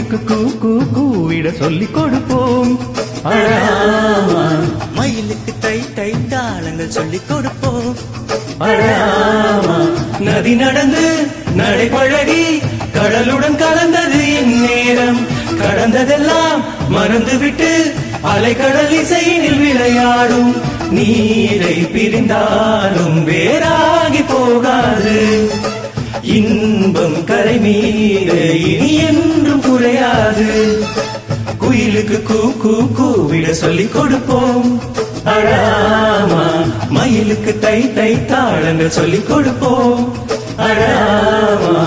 குயிலுக்கு கூ கூ கூவிட சொல்லிக் கொடுப்போம். அழாமா மயிலுக்கு தை தை தாளங்கள் சொல்லிக் கொடுப்போம். அழாமா நதி நடந்து நடைபழகி கடலுடன் கலந்தது இந்நேரம். கடந்ததெல்லாம் மறந்துவிட்டு அலைக்கடல் இசையினில் விளையாடும். நீரை பிரிந்தாலும் வேறாகி போகாது. இன்பம் கரை மீற இனி என்றும் குறையாது. குயிலுக்கு கூ கூ கூவிட சொல்லிக் கொடுப்போம். அழாமா மயிலுக்கு தை தை தாளங்கள் சொல்லிக் கொடுப்போம். அழாமா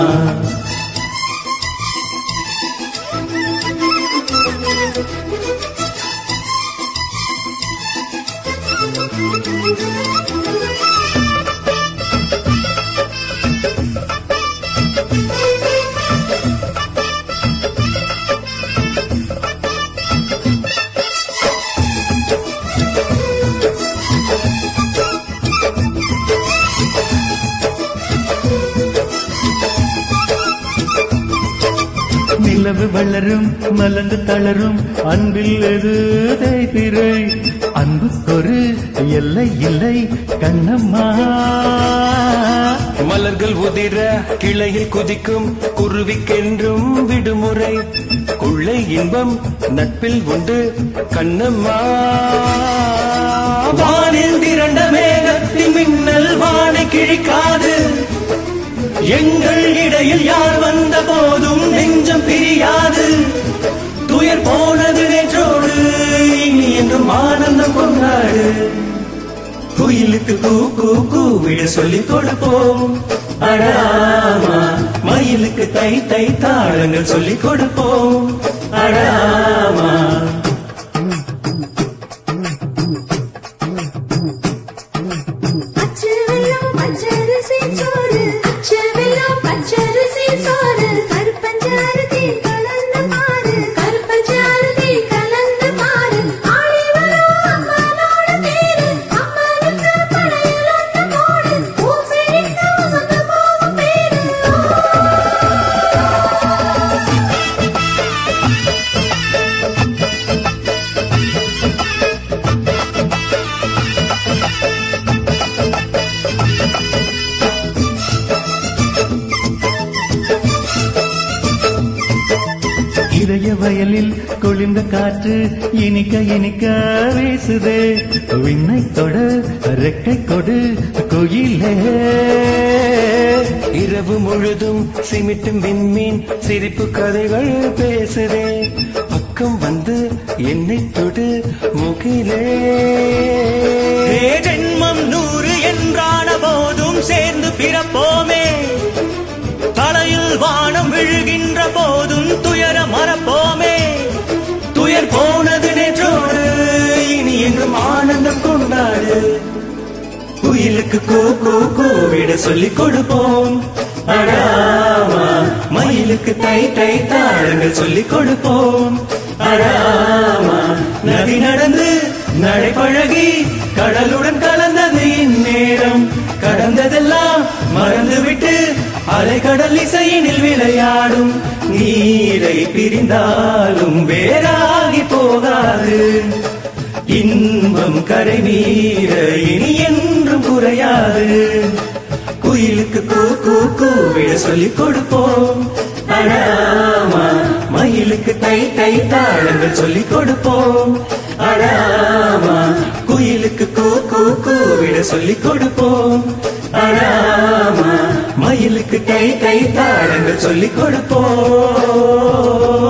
நிலவு வளரும் மலர்ந்து தளரும் அன்பில் எது தேய்பிரை. அன்புக்கொரு எல்லை இல்லை கண்ணம்மா. மலர்கள் உதிர கிளையில் குதிக்கும் குருவிக்கென்றும் விடுமுறை. கொள்ளை இன்பம் நட்பில் உண்டு கண்ணம்மா. வானில் திரண்ட மேகத்தின் மின்னல் வானை கிழிக்காது. எங்கள் இடையில் யார் வந்த போதும் நெஞ்சம் பிரியாது. துயர் போனது நேற்றோடு இனி என்றும் ஆனந்தம் கொண்டாடு. குயிலுக்கு கூ கூ கூவிட சொல்லிக் கொடுப்போம். அழாமா மயிலுக்கு தை தை தாளங்கள் சொல்லிக் கொடுப்போம். அழாமா இதய வயலில் குளிர்ந்த காற்று இனிக்க இனிக்க வீசுதே. விண்ணை தொடு ரெக்கை கொடு குயிலே. இரவு முழுதும் சிமிட்டும் விண்மீன் சிரிப்பு கதைகள் பேசுதே. பக்கம் வந்து என்னை தொடு முகிலே. ஜென்மம் 100 என்றான போதும் சேர்ந்து பிறப்போமே. தலையில் வானம் விழுகின்ற போதும் துயர மறப்போமே. துயர் போனது நேற்றோடு இனி என்றும் ஆனந்தம் கொண்டாடு. குயிலுக்கு கூ கூ கூவிட சொல்லிக் கொடுப்போம். அழாமா மயிலுக்கு தை தை தாளங்கள் சொல்லிக் கொடுப்போம். அழாமா நதி நடந்து நடைபழகி கடலுடன் கலந்தது இந்நேரம். கடந்ததெல்லாம் மறந்துவிட்டு அலைக்கடல் இசையினில் விளையாடும். நீரை பிரிந்தாலும் வேறாகி போகாது. இன்பம் கரை மீற இனி என்றும் குறையாது. குயிலுக்கு கூ கூ கூவிட சொல்லிக் கொடுப்போம். அழாமா மயிலுக்கு தை தை தாளங்கள் சொல்லிக் கொடுப்போம். அழாமா குயிலுக்கு கூ கூ கூவிட சொல்லிக் கொடுப்போம். அழாமா மயிலுக்கு தை தை தாளங்கள் சொல்லிக் கொடுப்போம்.